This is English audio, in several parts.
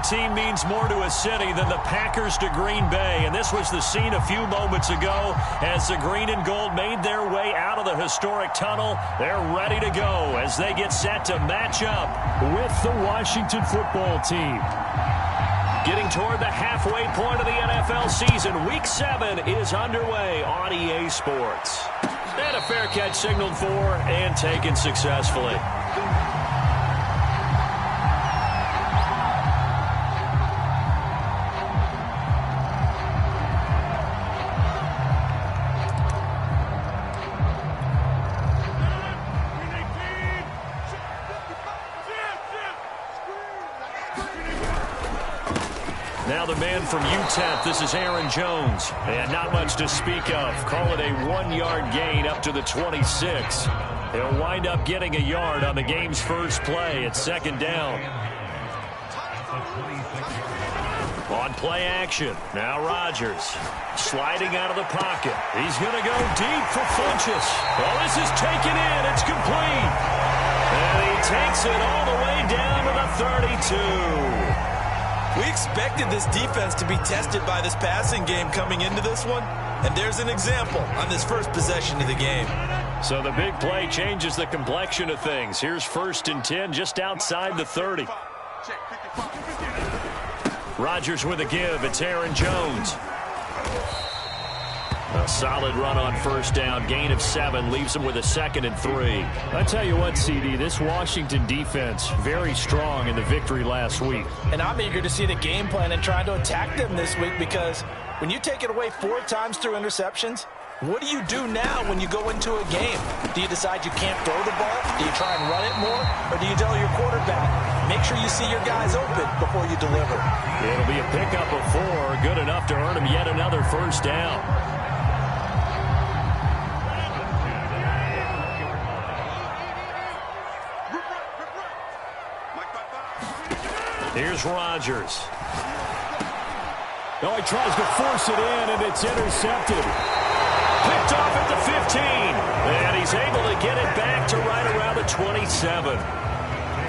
team means more to a city than the Packers to Green Bay, and this was the scene a few moments ago as the green and gold made their way out of the historic tunnel. They're ready to go as they get set to match up with the Washington football team. Getting toward the halfway point of the NFL season, Week 7 is underway on EA Sports. And a fair catch signaled for and taken successfully. Now the man from UTEP, this is Aaron Jones. And not much to speak of. Call it a 1-yard gain up to the 26. He'll wind up getting a yard on the game's first play at second down. On play action, now Rodgers. Sliding out of the pocket. He's going to go deep for Funchess. Oh, this is taken in. It's complete. And he takes it all the way down to the 32. We expected this defense to be tested by this passing game coming into this one, and there's an example on this first possession of the game. So the big play changes the complexion of things. Here's 1st and 10 just outside the 30. Rodgers with a give. It's Aaron Jones. A solid run on first down. Gain of 7 leaves him with a 2nd and 3. I tell you what, CD, this Washington defense very strong in the victory last week. And I'm eager to see the game plan and try to attack them this week, because when you take it away 4 times through interceptions, what do you do now when you go into a game? Do you decide you can't throw the ball? Do you try and run it more? Or do you tell your quarterback, make sure you see your guys open before you deliver? It'll be a pickup of 4, good enough to earn him yet another first down. Here's Rodgers. No, he tries to force it in, and it's intercepted. Picked off at the 15. And he's able to get it back to right around the 27.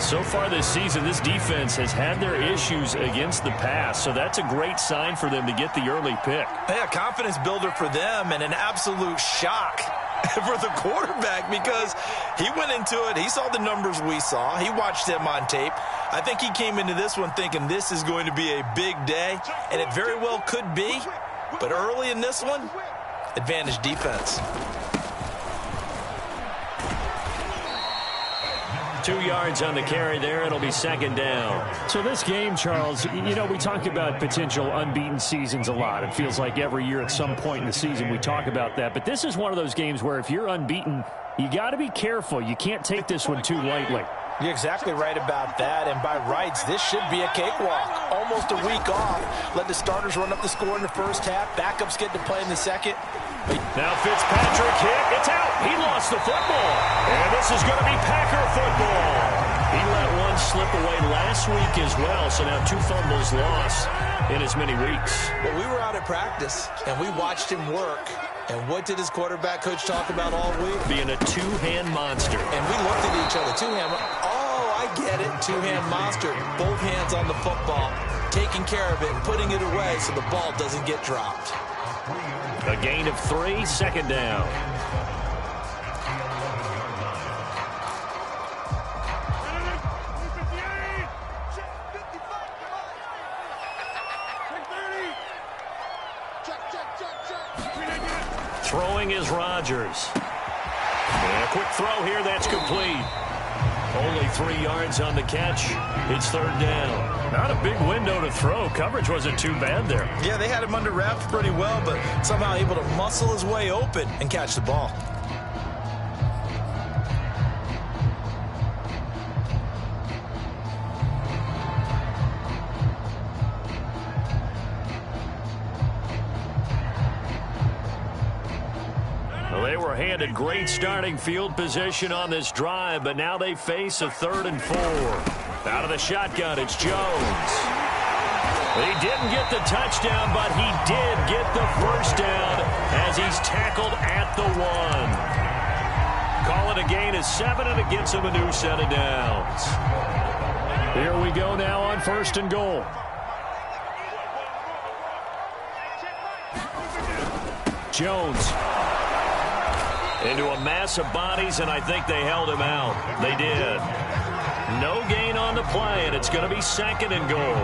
So far this season, this defense has had their issues against the pass, so that's a great sign for them to get the early pick. Yeah, confidence builder for them and an absolute shock for the quarterback, because he went into it. He saw the numbers we saw. He watched them on tape. I think he came into this one thinking this is going to be a big day, and it very well could be. But early in this one, advantage defense. 2 yards on the carry there. It'll be second down. So this game, Charles, you know, we talk about potential unbeaten seasons a lot. It feels like every year at some point in the season we talk about that. But this is one of those games where if you're unbeaten, you got to be careful. You can't take this one too lightly. You're exactly right about that, and by rights, this should be a cakewalk. Almost a week off. Let the starters run up the score in the first half. Backups get to play in the second. Now Fitzpatrick hit. It's out. He lost the football. And this is going to be Packer football. He let one slip away last week as well, so now 2 fumbles lost in as many weeks. Well, we were out at practice, and we watched him work. And what did his quarterback coach talk about all week? Being a 2-hand monster. And we looked at each other. 2-hand. Oh, I get it. 2-hand monster. Both hands on the football, taking care of it, putting it away so the ball doesn't get dropped. A gain of 3, second down. Throwing is Rodgers. And a quick throw here, that's complete. Only 3 yards on the catch. It's third down. Not a big window to throw. Coverage wasn't too bad there. Yeah, they had him under wraps pretty well, but somehow able to muscle his way open and catch the ball. Well, they were handed great starting field position on this drive, but now they face a 3rd and 4. Out of the shotgun, it's Jones. He didn't get the touchdown, but he did get the first down as he's tackled at the 1. Call it a gain of 7, and it gets him a new set of downs. Here we go now on 1st and goal. Jones. Into a mass of bodies, and I think they held him out. They did. No gain on the play, and it's going to be 2nd and goal.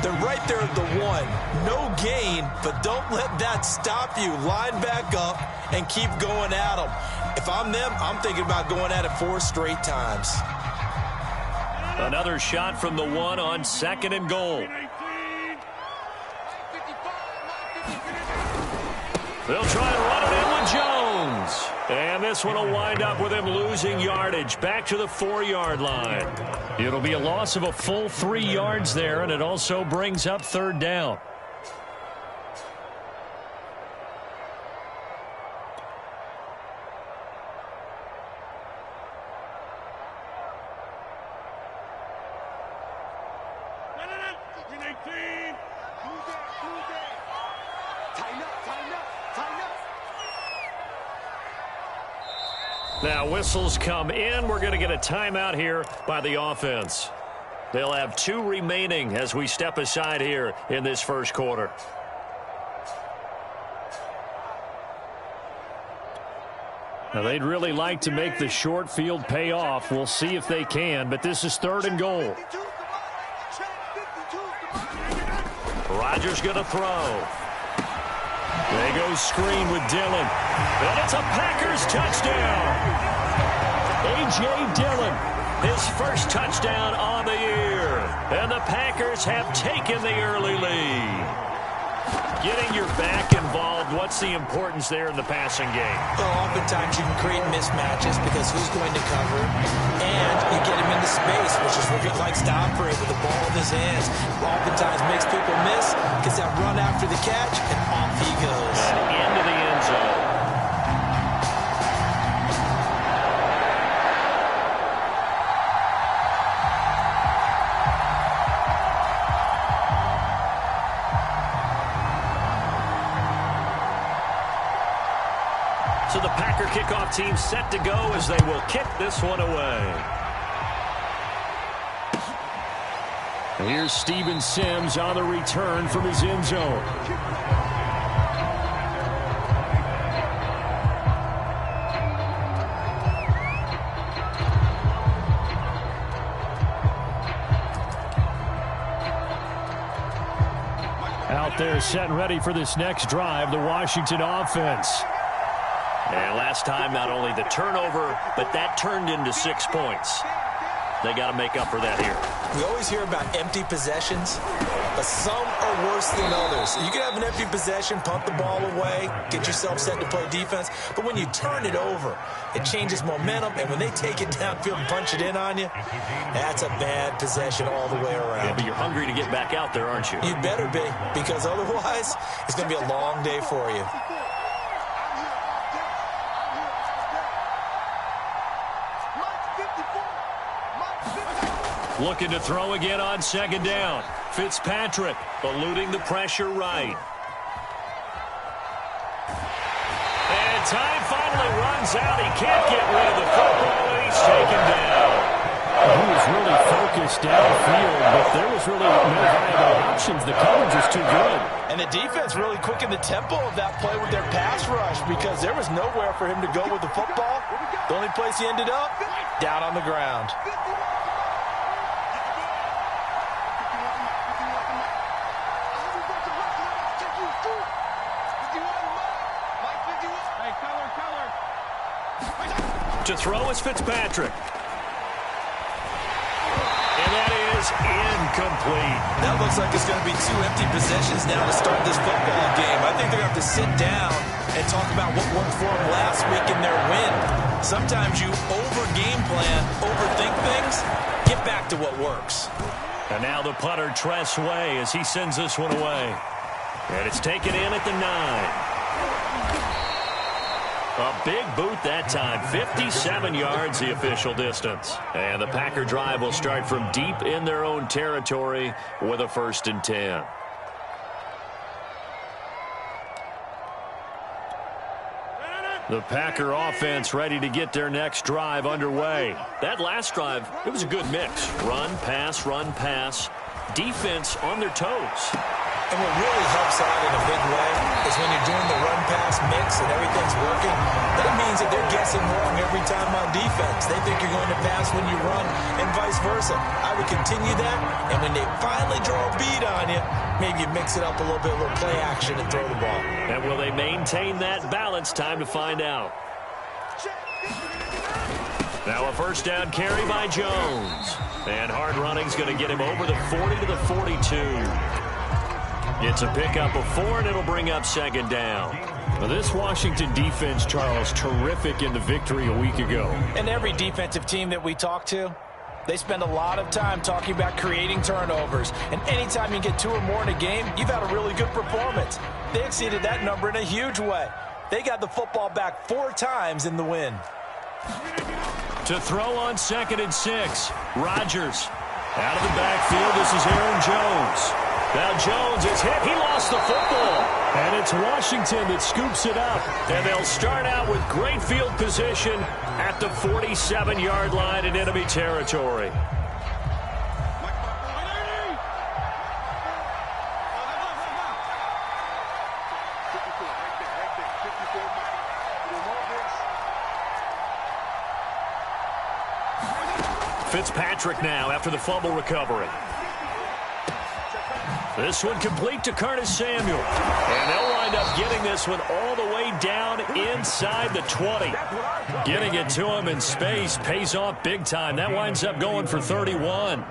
They're right there at the 1. No gain, but don't let that stop you. Line back up and keep going at them. If I'm them, I'm thinking about going at it 4 straight times. Another shot from the 1 on 2nd and goal. They'll try and run it in with Jones. And this one will wind up with him losing yardage back to the 4-yard line. It'll be a loss of a full 3 yards there, and it also brings up 3rd down. Now whistles come in. We're going to get a timeout here by the offense. They'll have 2 remaining as we step aside here in this first quarter. Now they'd really like to make the short field pay off. We'll see if they can, but this is 3rd and goal. Rodgers going to throw. They go screen with Dillon. And it's a Packers touchdown. A.J. Dillon, his first touchdown on the year. And the Packers have taken the early lead. Getting your back involved, what's the importance there in the passing game? Well, oftentimes you can create mismatches because who's going to cover, and you get him into space, which is where he likes to operate with the ball in his hands. Oftentimes makes people miss, gets that run after the catch, and off he goes. And into the end zone. So the Packer kickoff team set to go as they will kick this one away. Here's Steven Sims on the return from his end zone. Out there set and ready for this next drive, the Washington offense. And last time, not only the turnover, but that turned into 6 points. They got to make up for that here. We always hear about empty possessions, but some are worse than others. You can have an empty possession, punt the ball away, get yourself set to play defense, but when you turn it over, it changes momentum, and when they take it downfield and punch it in on you, that's a bad possession all the way around. Yeah, but you're hungry to get back out there, aren't you? You better be, because otherwise, it's going to be a long day for you. Looking to throw again on 2nd down. Fitzpatrick eluding the pressure right. And time finally runs out. He can't get rid of the football, and he's taken down. He was really focused downfield, but there was really no viable options. The coverage was too good. And the defense really quickened the tempo of that play with their pass rush because there was nowhere for him to go with the football. The only place he ended up, down on the ground. To throw is Fitzpatrick. And that is incomplete. That looks like it's going to be 2 empty possessions now to start this football game. I think they're going to have to sit down and talk about what worked for them last week in their win. Sometimes you over-game plan, overthink things, get back to what works. And now the punter, Tress Way, as he sends this one away. And it's taken in at the 9. A big boot that time, 57 yards the official distance. And the Packer drive will start from deep in their own territory with a 1st and 10. The Packer offense ready to get their next drive underway. That last drive, it was a good mix. Run, pass, defense on their toes. And what really helps out in a big way is when you're doing the run-pass mix and everything's working, that it means that they're guessing wrong every time on defense. They think you're going to pass when you run and vice versa. I would continue that, and when they finally draw a beat on you, maybe you mix it up a little bit, a little play action and throw the ball. And will they maintain that balance? Time to find out. Now a first down carry by Jones. And hard running's going to get him over the 40 to the 42. It's a pickup of 4, and it'll bring up second down. Well, this Washington defense, Charles, terrific in the victory a week ago. And every defensive team that we talk to, they spend a lot of time talking about creating turnovers. And anytime you get 2 or more in a game, you've had a really good performance. They exceeded that number in a huge way. They got the football back 4 times in the win. To throw on 2nd and 6, Rodgers. Out of the backfield, this is Aaron Jones. Now Jones is hit. He lost the football. And it's Washington that scoops it up. And they'll start out with great field position at the 47-yard line in enemy territory. Fitzpatrick now after the fumble recovery. This one complete to Curtis Samuel. And they'll wind up getting this one all the way down inside the 20. Getting it to him in space pays off big time. That winds up going for 31.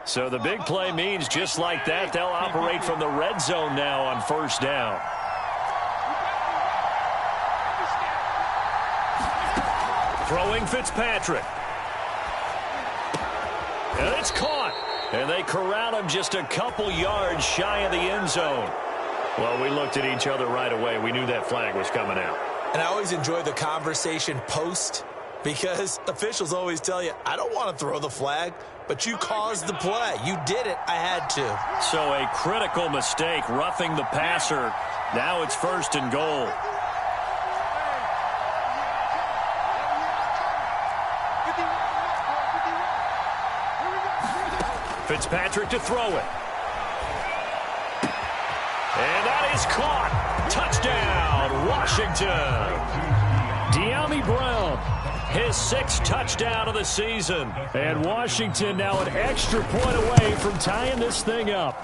So the big play means just like that, they'll operate from the red zone now on first down. Throwing Fitzpatrick. And it's caught. And they corral him just a couple yards shy of the end zone. Well, we looked at each other right away. We knew that flag was coming out. And I always enjoy the conversation post because officials always tell you, I don't want to throw the flag, but you caused the play. You did it. I had to. So a critical mistake, roughing the passer. Now it's 1st and goal. Fitzpatrick to throw it. And that is caught. Touchdown, Washington. De'Ami Brown, his 6th touchdown of the season. And Washington now an extra point away from tying this thing up.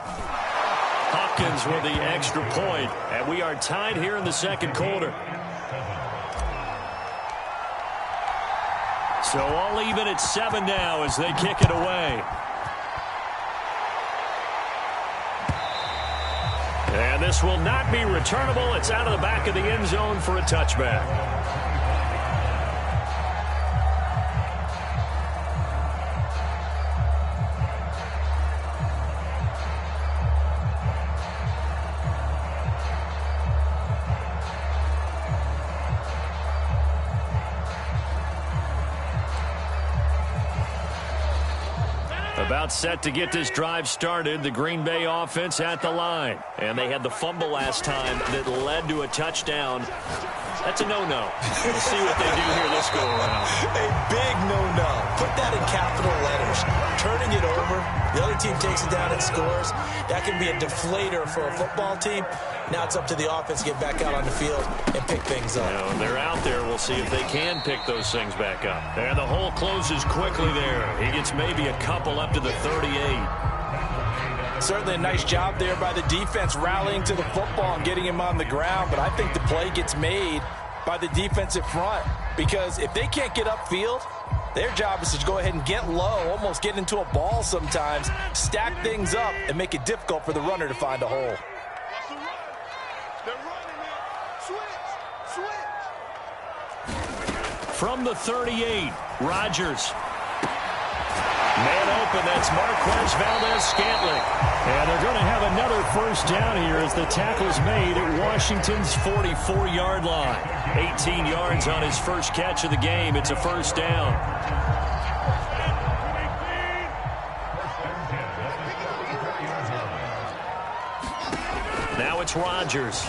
Hopkins with the extra point, and we are tied here in the second quarter. So all even at 7 now as they kick it away. And this will not be returnable. It's out of the back of the end zone for a touchback. About set to get this drive started. The Green Bay offense at the line. And they had the fumble last time that led to a touchdown. That's a no-no. We'll see what they do here this go around. A big no-no. Put that in capital letters. Turning it over. The other team takes it down and scores. That can be a deflator for a football team. Now it's up to the offense to get back out on the field and pick things up. When they're out there, we'll see if they can pick those things back up. And the hole closes quickly there. He gets maybe a couple up to the 38. Certainly a nice job there by the defense rallying to the football and getting him on the ground. But I think the play gets made by the defensive front because if they can't get upfield, their job is to go ahead and get low, almost get into a ball sometimes, stack things up, and make it difficult for the runner to find a hole. From the 38, Rodgers. Man open, that's Marquez Valdes-Scantling. And they're going to have another first down here as the tackle's made at Washington's 44-yard line. 18 yards on his first catch of the game. It's a first down. Now it's Rodgers.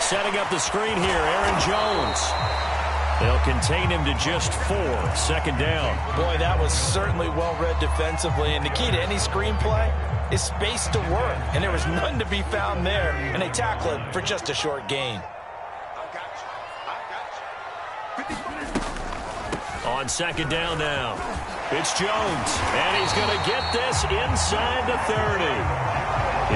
Setting up the screen here, Aaron Jones. They'll contain him to just 4. Second down. Boy, that was certainly well-read defensively. And the key to any screenplay is space to work. And there was none to be found there. And they tackle it for just a short gain. On second down now, it's Jones. And he's going to get this inside the 30.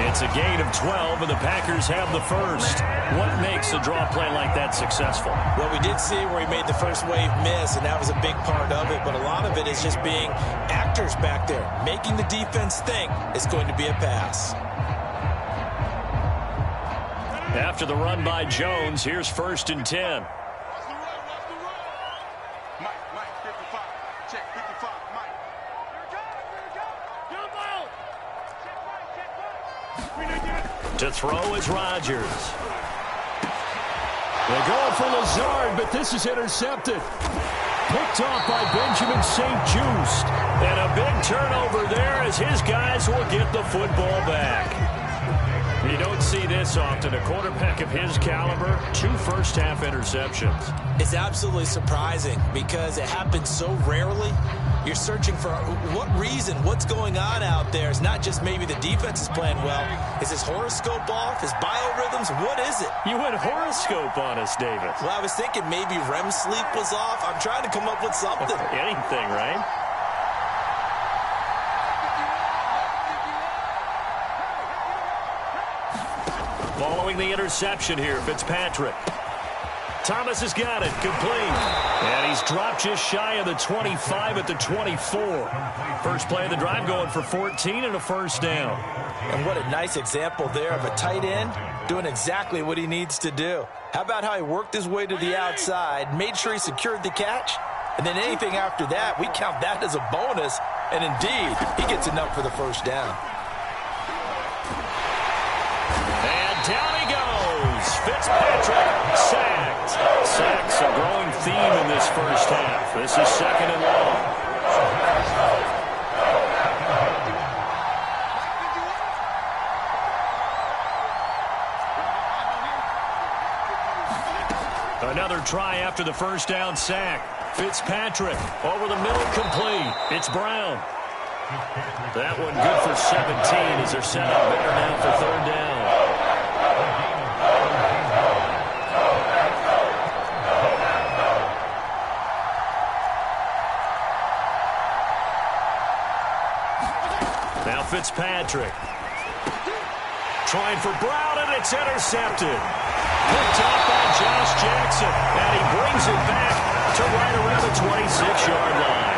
It's a gain of 12, and the Packers have the first. What makes a draw play like that successful? Well, we did see where he made the first wave miss, and that was a big part of it. But a lot of it is just being actors back there, making the defense think it's going to be a pass. After the run by Jones, here's 1st and 10. To throw is Rodgers. They're going for Lazard, but this is intercepted. Picked off by Benjamin St-Juste. And a big turnover there as his guys will get the football back. You don't see this often. A quarterback of his caliber, 2 first-half interceptions. It's absolutely surprising because it happens so rarely. You're searching for what reason, what's going on out there. It's not just maybe the defense is playing well. Is his horoscope off? His biorhythms? What is it? You went horoscope on us, David. Well, I was thinking maybe REM sleep was off. I'm trying to come up with something. Anything, right? Following the interception here, Fitzpatrick. Thomas has got it, complete. And he's dropped just shy of the 25 at the 24. First play of the drive going for 14 and a first down. And what a nice example there of a tight end doing exactly what he needs to do. How about how he worked his way to the outside, made sure he secured the catch, and then anything after that, we count that as a bonus. And indeed, he gets enough for the first down. And down he goes. Fitzpatrick sacked. Sacks a growing theme in this first half. This is 2nd and long. Another try after the first down sack. Fitzpatrick over the middle, complete. It's Brown. That one good for 17 as they're set up better now for 3rd down. Now Fitzpatrick. Trying for Brown, and it's intercepted. Picked off by Josh Jackson, and he brings it back to right around the 26-yard line.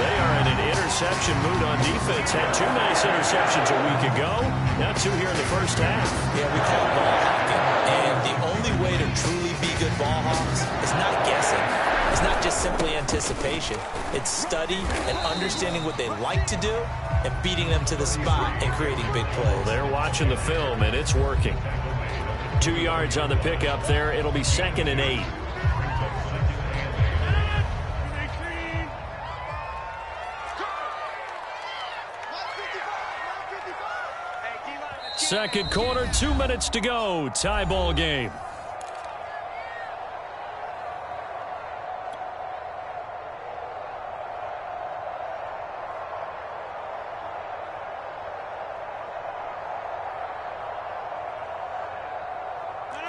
They are in an interception mood on defense. Had 2 nice interceptions a week ago. Now 2 here in the first half. Yeah, we call it ball hawking. And the only way to truly be good ball hawks is not guessing. It's not just simply anticipation. It's study and understanding what they like to do and beating them to the spot and creating big plays. Well, they're watching the film, and it's working. 2 yards on the pickup there. It'll be 2nd and 8. Second quarter, 2 minutes to go. Tie ball game.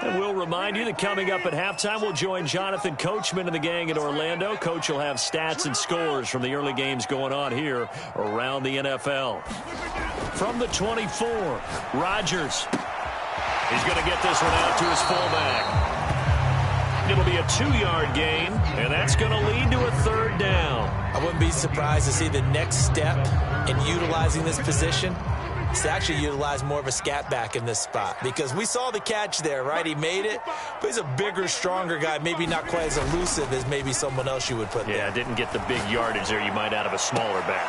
And we'll remind you that coming up at halftime, we'll join Jonathan Coachman and the gang in Orlando. Coach will have stats and scores from the early games going on here around the NFL. From the 24, Rodgers. He's going to get this one out to his fullback. It'll be a 2-yard gain, and that's going to lead to a 3rd down. I wouldn't be surprised to see the next step in utilizing this position is to actually utilize more of a scat back in this spot, because we saw the catch there, right? He made it, but he's a bigger, stronger guy, maybe not quite as elusive as maybe someone else you would put there. Yeah, didn't get the big yardage there you might out of a smaller back.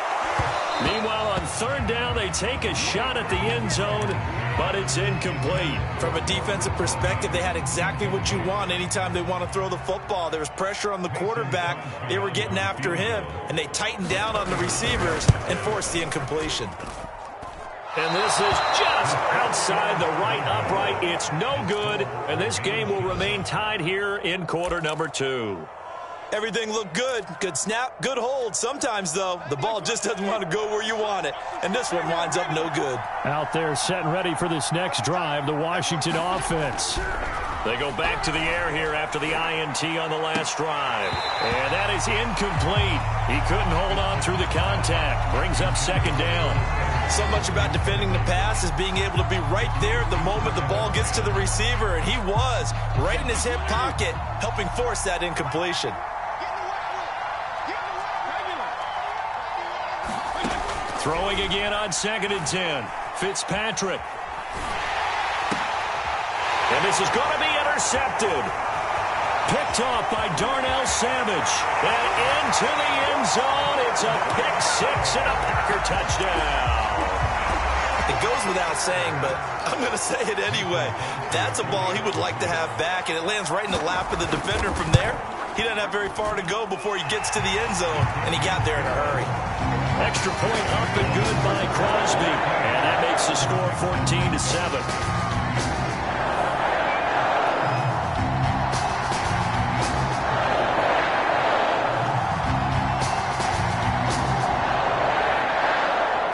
Meanwhile, on 3rd down, they take a shot at the end zone, but it's incomplete. From a defensive perspective, they had exactly what you want anytime they want to throw the football. There was pressure on the quarterback. They were getting after him, and they tightened down on the receivers and forced the incompletion. And this is just outside the right upright. It's no good, and this game will remain tied here in quarter number 2. Everything looked good. Good snap, good hold. Sometimes, though, the ball just doesn't want to go where you want it. And this one winds up no good. Out there set and ready for this next drive, the Washington offense. They go back to the air here after the INT on the last drive. And that is incomplete. He couldn't hold on through the contact. Brings up second down. So much about defending the pass is being able to be right there at the moment the ball gets to the receiver. And he was right in his hip pocket, helping force that incompletion. Throwing again on 2nd and 10. Fitzpatrick. And this is going to be intercepted. Picked off by Darnell Savage. And into the end zone. It's a pick 6 and a Packer touchdown. It goes without saying, but I'm going to say it anyway. That's a ball he would like to have back, and it lands right in the lap of the defender from there. He doesn't have very far to go before he gets to the end zone, and he got there in a hurry. Extra point up and good by Crosby. And that makes the score 14-7.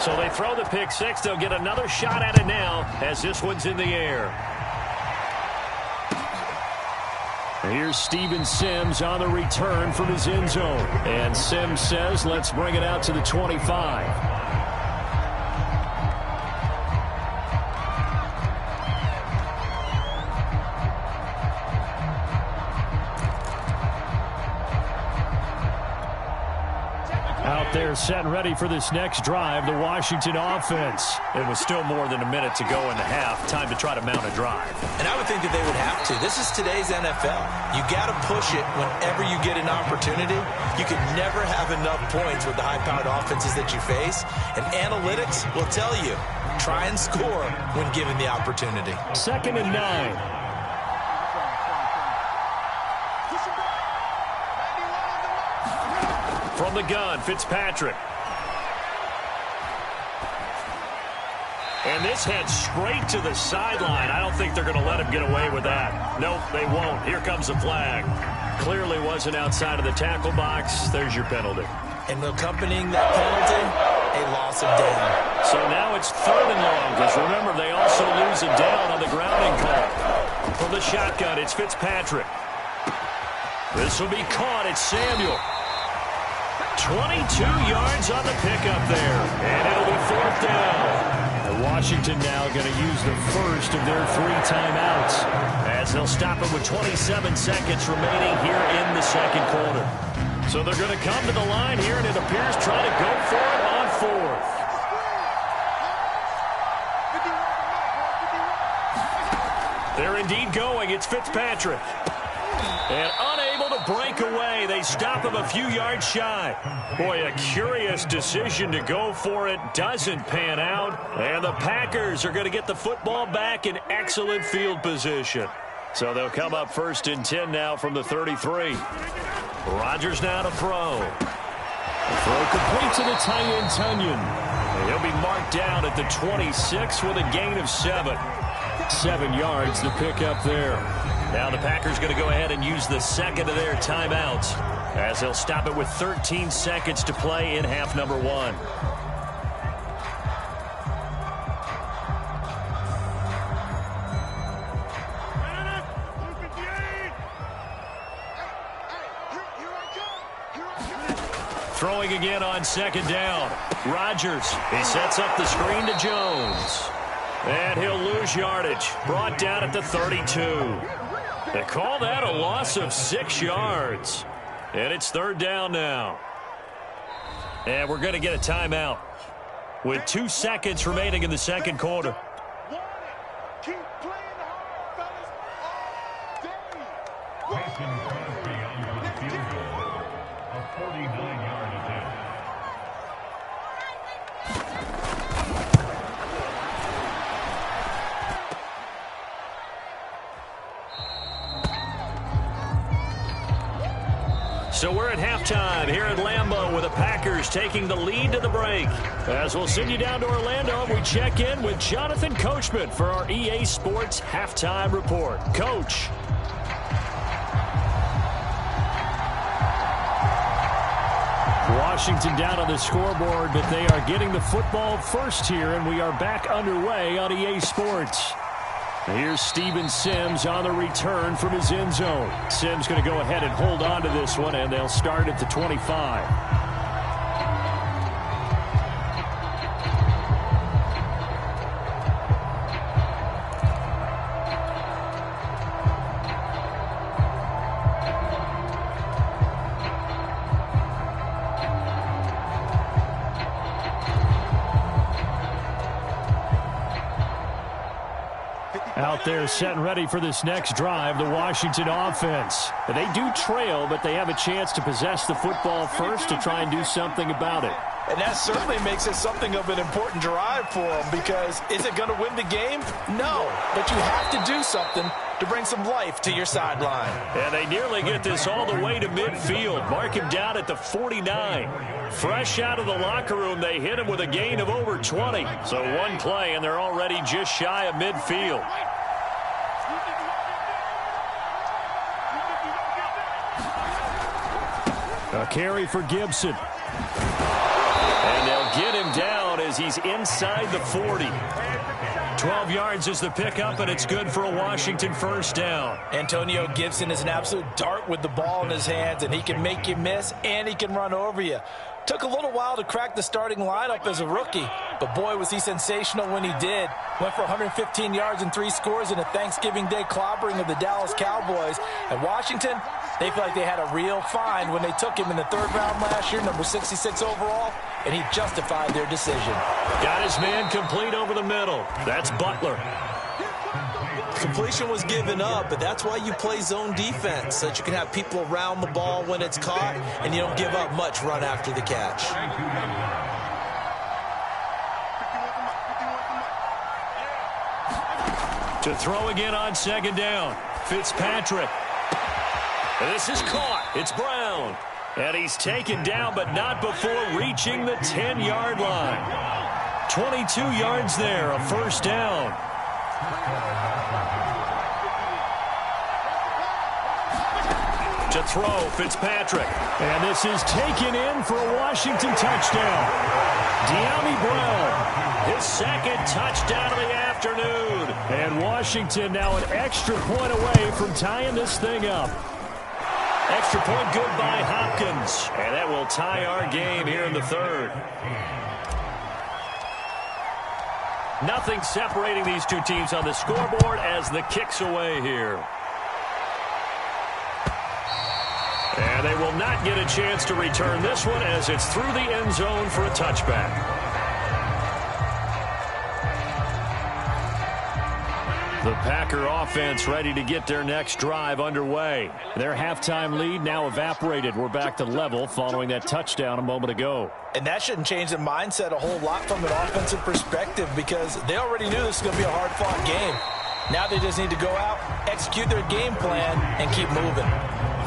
So they throw the pick 6. They'll get another shot at it now as this one's in the air. Here's Steven Sims on the return from his end zone. And Sims says, let's bring it out to the 25. Out there set and ready for this next drive, the Washington offense. It was still more than a minute to go in the half. Time to try to mount a drive. And I would think that they would have to. This is today's NFL. You got to push it whenever you get an opportunity. You can never have enough points with the high-powered offenses that you face. And analytics will tell you, try and score when given the opportunity. 2nd and 9. From the gun, Fitzpatrick. And this heads straight to the sideline. I don't think they're going to let him get away with that. Nope, they won't. Here comes the flag. Clearly wasn't outside of the tackle box. There's your penalty. And accompanying that penalty, a loss of down. So now it's 3rd and long, because remember, they also lose a down on the grounding call. From the shotgun, it's Fitzpatrick. This will be caught. It's Samuel. 22 yards on the pickup there. And it'll be 4th down. And Washington now going to use the first of their 3 timeouts. As they'll stop it with 27 seconds remaining here in the second quarter. So they're going to come to the line here, and it appears trying to go for it on 4th. They're indeed going. It's Fitzpatrick. And unable to break away. They stop him a few yards shy. Boy, a curious decision to go for it. Doesn't pan out. And the Packers are going to get the football back in excellent field position. So they'll come up 1st and 10 now from the 33. Rodgers now to throw. The throw complete to the tight end, Tunyon. And he'll be marked down at the 26 with a gain of 7. 7 yards, the pickup there. Now the Packers going to go ahead and use the second of their timeouts as they'll stop it with 13 seconds to play in half number 1. Throwing again on 2nd down. Rodgers, he sets up the screen to Jones. And he'll lose yardage. Brought down at the 32. They call that a loss of 6 yards. And it's 3rd down now. And we're going to get a timeout with 2 seconds remaining in the second quarter. Keep playing hard, fellas. A 49-yard attempt. So we're at halftime here at Lambeau with the Packers Packers taking the lead to the break. As we'll send you down to Orlando, we check in with Jonathan Coachman for our EA Sports Halftime Report. Coach. Washington down on the scoreboard, but they are getting the football first here, and we are back underway on EA Sports. Here's Steven Sims on the return from his end zone. Sims going to go ahead and hold on to this one, and they'll start at the 25. Out there set and ready for this next drive, the Washington offense. They do trail, but they have a chance to possess the football first to try and do something about it. And that certainly makes it something of an important drive for them, because is it going to win the game? No, but you have to do something to bring some life to your sideline. And they nearly get this all the way to midfield. Mark him down at the 49. Fresh out of the locker room, they hit him with a gain of over 20. So one play, and they're already just shy of midfield. A carry for Gibson. And they'll get him down as he's inside the 40. 12 yards is the pickup, and it's good for a Washington first down. Antonio Gibson is an absolute dart with the ball in his hands, and he can make you miss, and he can run over you. Took a little while to crack the starting lineup as a rookie, but boy, was he sensational when he did. Went for 115 yards and 3 scores in a Thanksgiving Day clobbering of the Dallas Cowboys. And Washington, they feel like they had a real find when they took him in the 3rd round last year, number 66 overall, and he justified their decision. Got his man complete over the middle. That's Butler. Completion was given up, but that's why you play zone defense, so that you can have people around the ball when it's caught, and you don't give up much run after the catch. To throw again on 2nd down. Fitzpatrick. This is caught. It's Brown. And he's taken down, but not before reaching the 10-yard line. 22 yards there, a first down. To throw, Fitzpatrick. And this is taken in for a Washington touchdown. De'Ami Brown, his 2nd touchdown of the afternoon. And Washington now an extra point away from tying this thing up. Extra point good by Hopkins. And that will tie our game here in the 3rd. Nothing separating these two teams on the scoreboard as the kick's away here. And they will not get a chance to return this one as it's through the end zone for a touchback. The Packer offense ready to get their next drive underway. Their halftime lead now evaporated. We're back to level following that touchdown a moment ago. And that shouldn't change the mindset a whole lot from an offensive perspective, because they already knew this was going to be a hard-fought game. Now they just need to go out, execute their game plan, and keep moving.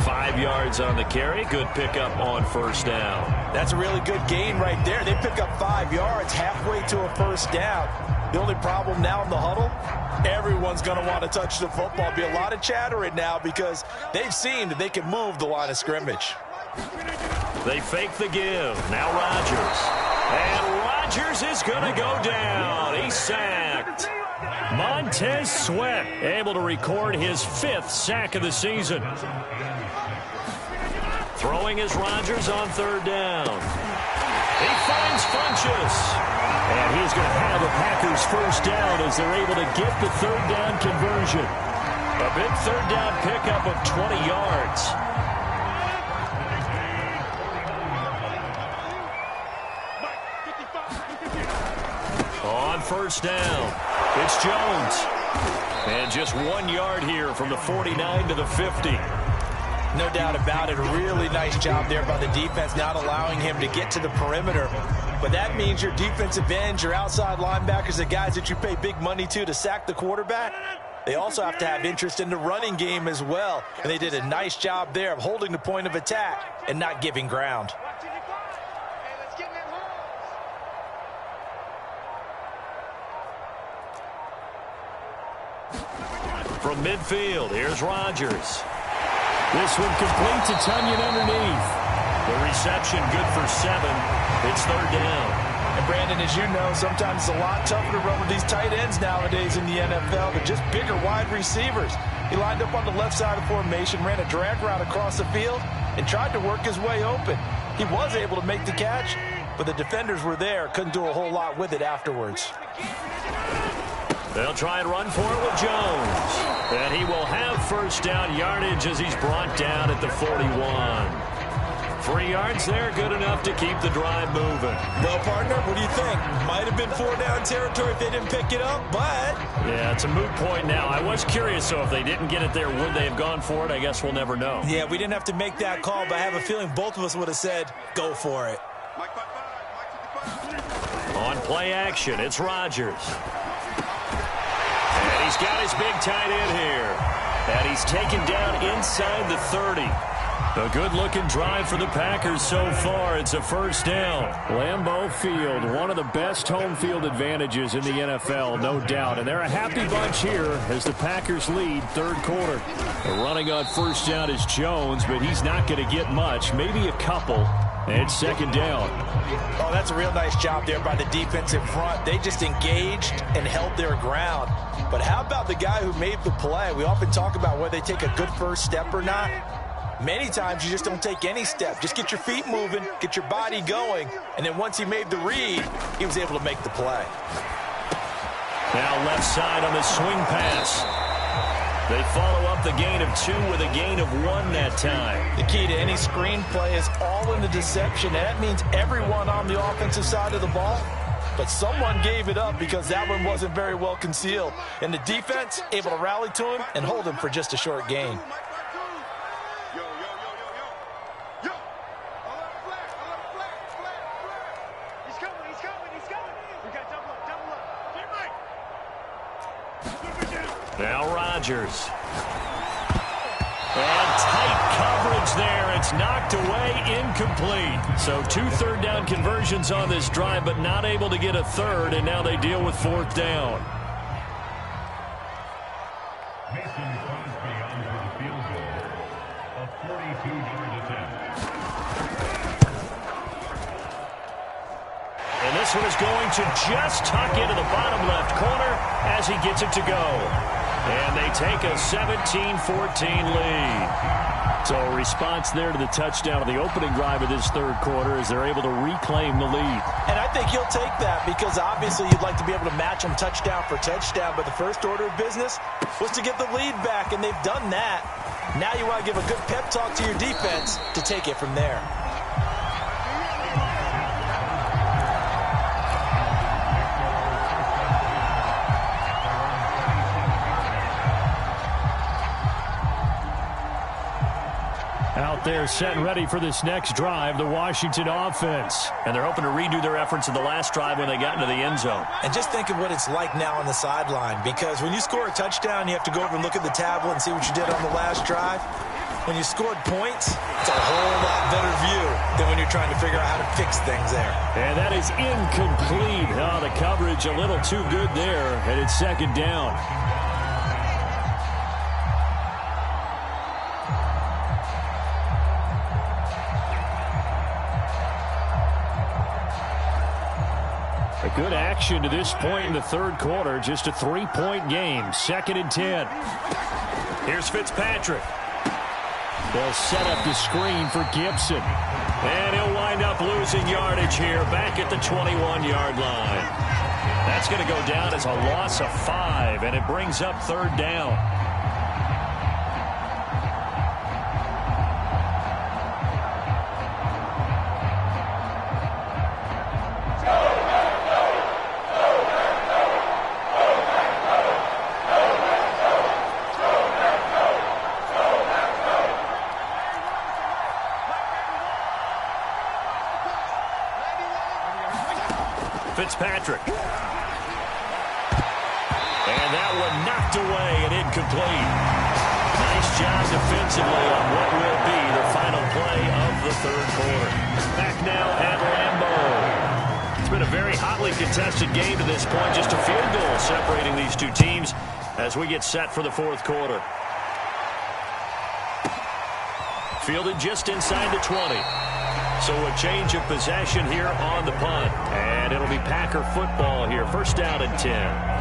5 yards on the carry. Good pickup on first down. That's a really good gain right there. They pick up 5 yards halfway to a first down. The only problem now in the huddle, everyone's going to want to touch the football. Be a lot of chattering now because they've seen that they can move the line of scrimmage. They fake the give. Now Rodgers. And Rodgers is going to go down. He's sacked. Montez Sweat able to record his 5th sack of the season. Throwing is Rodgers on 3rd down. He finds Funchess. And he's going to have the Packers first down as they're able to get the 3rd down conversion. A big 3rd down pickup of 20 yards. On first down, it's Jones. And just 1 yard here from the 49 to the 50. No doubt about it. A really nice job there by the defense, not allowing him to get to the perimeter. But that means your defensive ends, your outside linebackers, the guys that you pay big money to sack the quarterback, they also have to have interest in the running game as well. And they did a nice job there of holding the point of attack and not giving ground. From midfield, here's Rodgers. This one complete to Tonyan underneath. The reception good for 7. It's third down. And Brandon, as you know, sometimes it's a lot tougher to run with these tight ends nowadays in the NFL, but just bigger wide receivers. He lined up on the left side of the formation, ran a drag route across the field, and tried to work his way open. He was able to make the catch, but the defenders were there, couldn't do a whole lot with it afterwards. They'll try and run for it with Jones. And he will have first down yardage as he's brought down at the 41. 3 yards there, good enough to keep the drive moving. Well, partner, what do you think? Might have been 4-down territory if they didn't pick it up, but... Yeah, it's a moot point now. I was curious, so if they didn't get it there, would they have gone for it? I guess we'll never know. Yeah, we didn't have to make that call, but I have a feeling both of us would have said, go for it. On play action, it's Rodgers. And he's got his big tight end here. And he's taken down inside the 30. A good-looking drive for the Packers so far. It's a first down. Lambeau Field, one of the best home field advantages in the NFL, no doubt. And they're a happy bunch here as the Packers lead third quarter. Running on first down is Jones, but he's not going to get much, maybe a couple. And it's second down. Oh, that's a real nice job there by the defensive front. They just engaged and held their ground. But how about the guy who made the play? We often talk about whether they take a good first step or not. Many times you just don't take any step. Just get your feet moving, get your body going, and then once he made the read, he was able to make the play. Now left side on the swing pass. They follow up the gain of 2 with a gain of 1 that time. The key to any screen play is all in the deception. And that means everyone on the offensive side of the ball. But someone gave it up because that one wasn't very well concealed. And the defense able to rally to him and hold him for just a short gain. Now Rodgers. And tight coverage there. It's knocked away, incomplete. So 2 third-down conversions on this drive, but not able to get a third, and now they deal with fourth down. Mason Crosby on for the field goal. A 42-yard attempt. And this one is going to just tuck into the bottom left corner as he gets it to go. And they take a 17-14 lead. So a response there to the touchdown of the opening drive of this third quarter as they're able to reclaim the lead. And I think he'll take that because obviously you'd like to be able to match him touchdown for touchdown, but the first order of business was to get the lead back, and they've done that. Now you want to give a good pep talk to your defense to take it from there. Out there set and ready for this next drive, the Washington offense. And they're hoping to redo their efforts in the last drive when they got into the end zone. And just think of what it's like now on the sideline, because when you score a touchdown, you have to go over and look at the tablet and see what you did on the last drive. When you scored points, it's a whole lot better view than when you're trying to figure out how to fix things there. And that is incomplete. Oh, the coverage a little too good there, and it's second down. A good action to this point in the third quarter. Just a 3-point game. 2nd and 10. Here's Fitzpatrick. They'll set up the screen for Gibson. And he'll wind up losing yardage here back at the 21-yard line. That's going to go down as a loss of 5, and it brings up third down. Fitzpatrick. And that one knocked away and incomplete. Nice job defensively on what will be the final play of the third quarter. Back now at Lambeau. It's been a very hotly contested game to this point. Just a field goal separating these two teams. as we get set for the fourth quarter. Fielded just inside the 20. So a change of possession here on the punt. And it'll be Packer football here. First down and 10.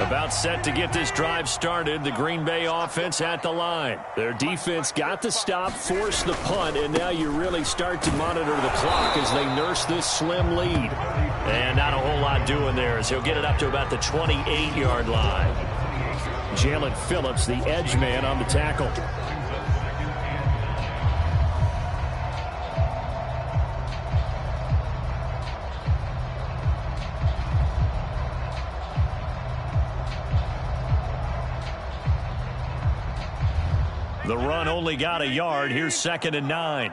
About set to get this drive started. The Green Bay offense at the line. Their defense got the stop, forced the punt, and now you really start to monitor the clock as they nurse this slim lead. And not a whole lot doing there as he'll get it up to about the 28-yard line. Jalen Phillips, the edge man on the tackle. The run only got a yard. Here's 2nd and 9.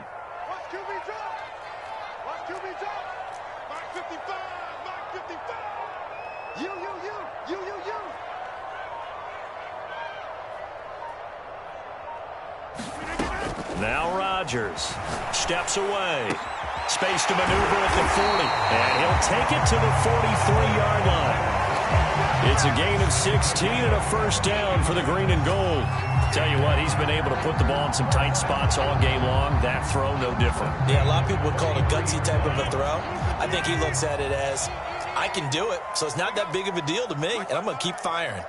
Now Rodgers steps away. Space to maneuver at the 40. And he'll take it to the 43-yard line. It's a gain of 16 and a first down for the green and gold. Tell you what, he's been able to put the ball in some tight spots all game long. That throw, no different. Yeah, a lot of people would call it a gutsy type of a throw. I think he looks at it as, I can do it, so it's not that big of a deal to me, and I'm going to keep firing.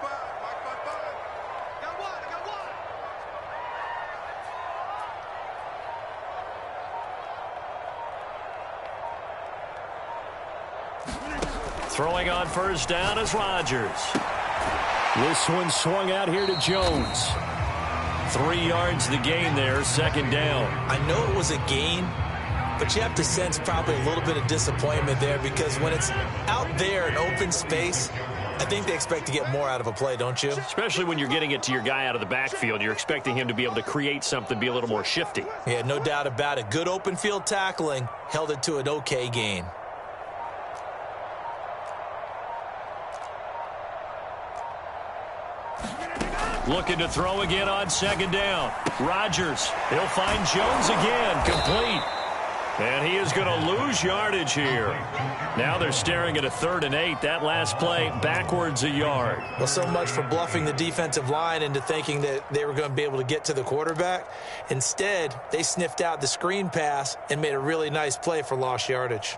Throwing on first down is Rodgers. This one swung out here to Jones. 3 yards the gain there, 2nd down. I know it was a gain, but you have to sense probably a little bit of disappointment there because when it's out there in open space, I think they expect to get more out of a play, don't you? Especially when you're getting it to your guy out of the backfield. You're expecting him to be able to create something, be a little more shifty. Yeah, no doubt about it. Good open field tackling held it to an okay gain. Looking to throw again on 2nd down. Rodgers, he'll find Jones again, complete. And he is going to lose yardage here. Now they're staring at a 3rd and 8. That last play, backwards a yard. Well, so much for bluffing the defensive line into thinking that they were going to be able to get to the quarterback. Instead, they sniffed out the screen pass and made a really nice play for lost yardage.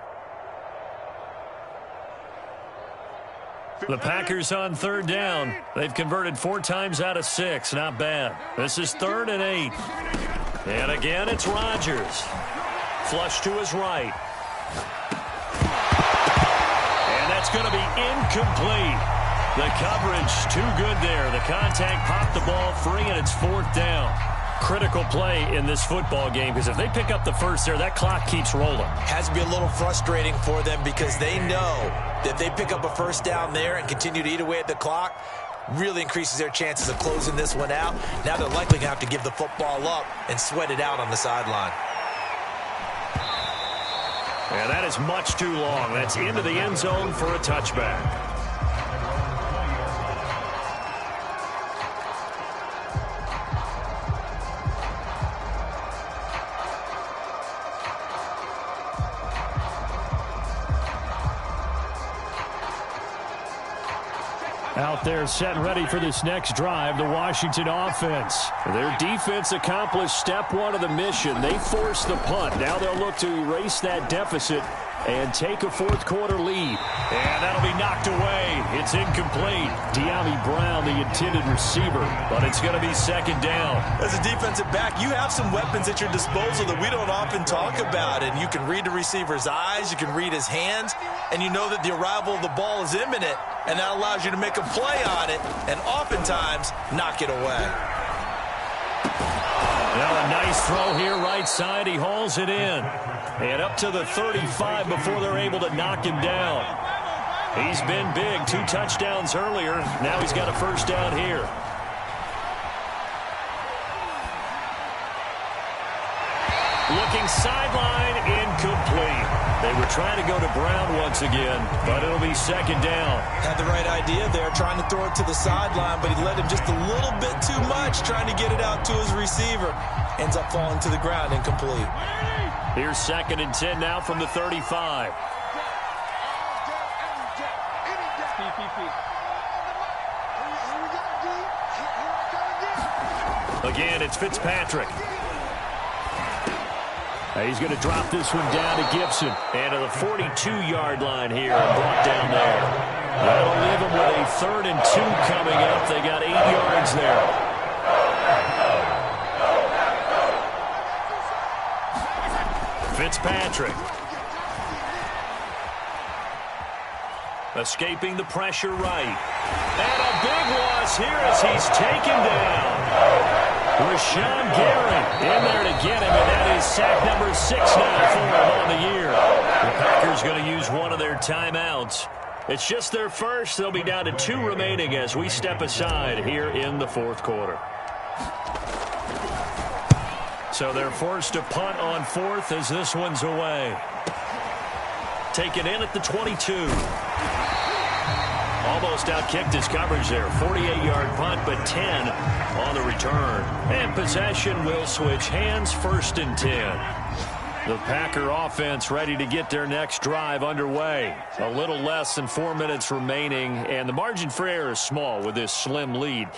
The Packers on 3rd down. They've converted 4 times out of 6. Not bad. This is 3rd and 8. And again, it's Rodgers. Flush to his right. And that's going to be incomplete. The coverage too good there. The contact popped the ball free, and it's 4th down. Critical play in this football game because if they pick up the first there, that clock keeps rolling. Has to be a little frustrating for them because they know that if they pick up a first down there and continue to eat away at the clock, really increases their chances of closing this one out. Now they're likely going to have to give the football up and sweat it out on the sideline. And that is much too long. That's into the end zone for a touchback. Out there set and ready for this next drive, the Washington offense. Their defense accomplished step 1 of the mission. They forced the punt. Now they'll look to erase that deficit and take a 4th quarter lead. And that'll be knocked away. It's incomplete. De'Ami Brown, the intended receiver, but it's going to be 2nd down. As a defensive back, you have some weapons at your disposal that we don't often talk about. And you can read the receiver's eyes, you can read his hands, and you know that the arrival of the ball is imminent. And that allows you to make a play on it and oftentimes knock it away. Now a nice throw here right side. He hauls it in. And up to the 35 before they're able to knock him down. He's been big. 2 touchdowns earlier. Now he's got a first down here. Looking sideline, incomplete. They were trying to go to Brown once again, but it'll be 2nd down. Had the right idea there, trying to throw it to the sideline, but he led him just a little bit too much, trying to get it out to his receiver. Ends up falling to the ground, incomplete. Here's 2nd and 10 now from the 35. Again, it's Fitzpatrick. He's going to drop this one down to Gibson. And to the 42-yard line here and brought down there. That'll leave them with a 3rd and 2 coming up. They got 8 yards there. Fitzpatrick. Escaping the pressure right. And a big loss here as he's taken down. Rashawn Gary in there to get him, and that is sack number 6 now for him on the year. The Packers going to use one of their timeouts. It's just their first. They'll be down to 2 remaining as we step aside here in the 4th quarter. So they're forced to punt on 4th as this one's away. Taken in at the 22. Almost outkicked his coverage there. 48-yard punt, but 10 on the return. And possession will switch hands, 1st and 10. The Packer offense ready to get their next drive underway. A little less than 4 minutes remaining, and the margin for error is small with this slim lead.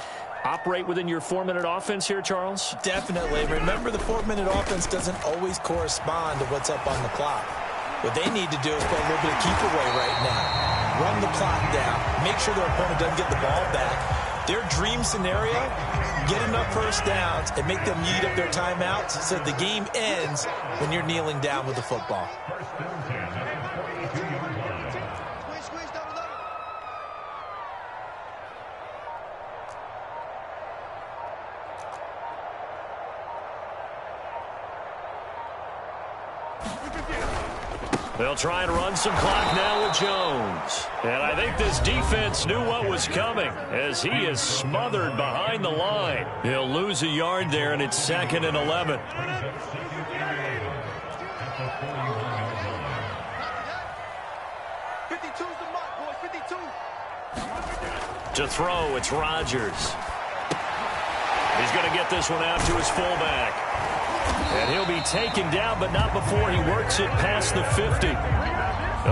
Operate within your 4-minute offense here, Charles? Definitely. Remember, the 4-minute offense doesn't always correspond to what's up on the clock. What they need to do is play a little bit of keep away right now. Run the clock down. Make sure their opponent doesn't get the ball back. Their dream scenario, get enough first downs and make them eat up their timeouts so the game ends when you're kneeling down with the football. They'll try and run some clock now with Jones. And I think this defense knew what was coming as he is smothered behind the line. He'll lose a yard there, and it's 2nd and 11. To throw, it's Rodgers. He's going to get this one out to his fullback. And he'll be taken down, but not before he works it past the 50.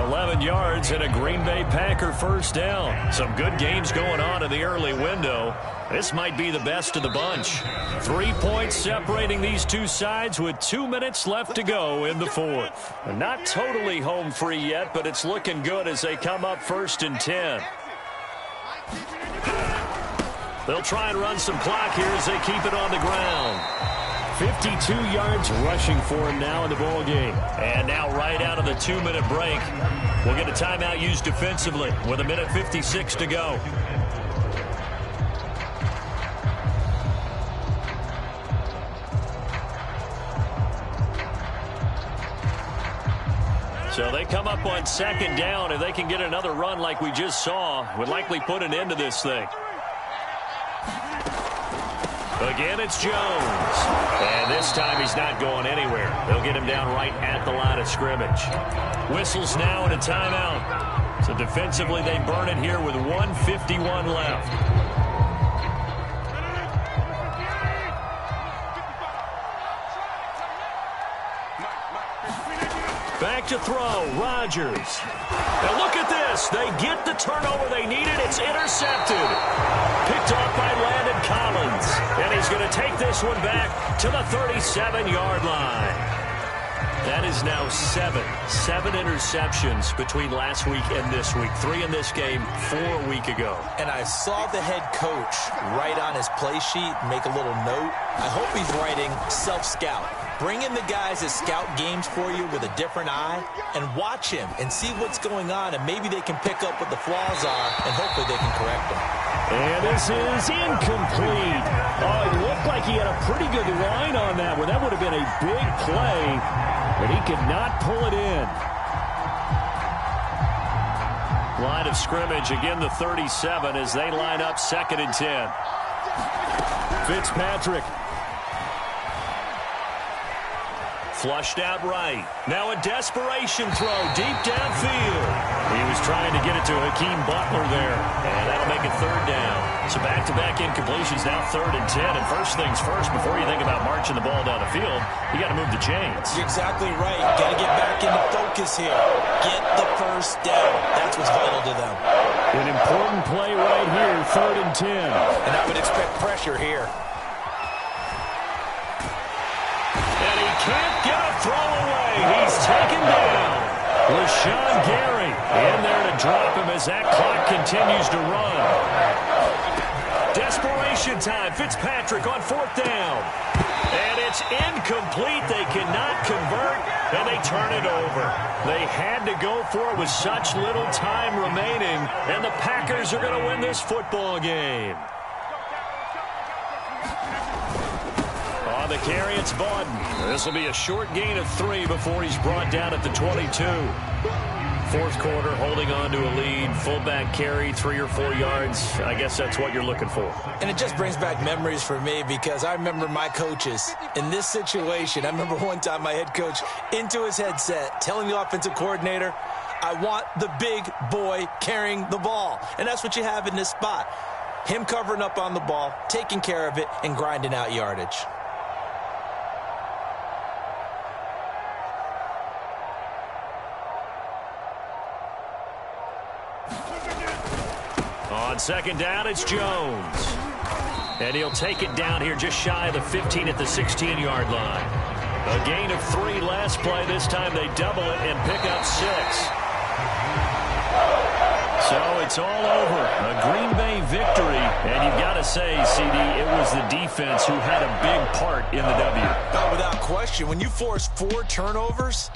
11 yards and a Green Bay Packer first down. Some good games going on in the early window. This might be the best of the bunch. 3 points separating these two sides with 2 minutes left to go in the 4th. And not totally home free yet, but it's looking good as they come up 1st and 10. They'll try and run some clock here as they keep it on the ground. 52 yards rushing for him now in the ball game. And now right out of the 2-minute break, we'll get a timeout used defensively with 1:56 to go. So they come up on 2nd down. If they can get another run like we just saw, would likely put an end to this thing. Again, it's Jones. And this time he's not going anywhere. They'll get him down right at the line of scrimmage. Whistles now and a timeout. So defensively they burn it here with 1:51 left. Back to throw, Rodgers. Now look at this. They get the turnover they needed. It's intercepted. Picked off by Landon Collins. And he's going to take this one back to the 37-yard line. That is now 7 interceptions between last week and this week. 3 in this game, 4 a week ago. And I saw the head coach write on his play sheet, make a little note. I hope he's writing self-scout. Bring in the guys that scout games for you with a different eye and watch him and see what's going on, and maybe they can pick up what the flaws are, and hopefully they can correct them. And this is incomplete. Oh, it looked like he had a pretty good line on that one. That would have been a big play, but he could not pull it in. Line of scrimmage, again the 37 as they line up 2nd and 10. Fitzpatrick. Flushed out right. Now a desperation throw deep downfield. He was trying to get it to Hakeem Butler there, and that'll make it 3rd down. So back-to-back incompletions, now 3rd and 10. And first things first, before you think about marching the ball down the field, you got to move the chains. You're exactly right. Got to get back into focus here. Get the first down. That's what's vital to them. An important play right here, 3rd and 10. And I would expect pressure here. throw away. He's taken down. Rashawn Gary in there to drop him as that clock continues to run. Desperation time. Fitzpatrick on 4th down. And it's incomplete. They cannot convert, and they turn it over. They had to go for it with such little time remaining, and the Packers are going to win this football game. On the carry, it's Vaughn. This will be a short gain of 3 before he's brought down at the 22. Fourth quarter, holding on to a lead. Fullback carry, 3 or 4 yards. I guess that's what you're looking for. And it just brings back memories for me because I remember my coaches in this situation. I remember one time my head coach into his headset telling the offensive coordinator, I want the big boy carrying the ball. And that's what you have in this spot. Him covering up on the ball, taking care of it, and grinding out yardage. On 2nd down, it's Jones. And he'll take it down here just shy of the 15 at the 16-yard line. A gain of 3 last play. This time they double it and pick up 6. So it's all over. A Green Bay victory. And you've got to say, CD, it was the defense who had a big part in the W. Oh, without question. When you force 4 turnovers,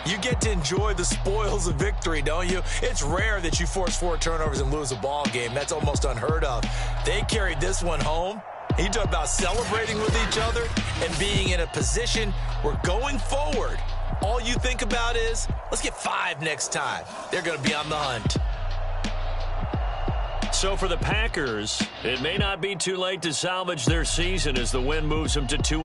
you get to enjoy the spoils of victory, don't you? It's rare that you force 4 turnovers and lose a ball game. That's almost unheard of. They carried this one home. You talk about celebrating with each other and being in a position where going forward, all you think about is, let's get 5 next time. They're going to be on the hunt. So for the Packers, it may not be too late to salvage their season as the win moves them to 2.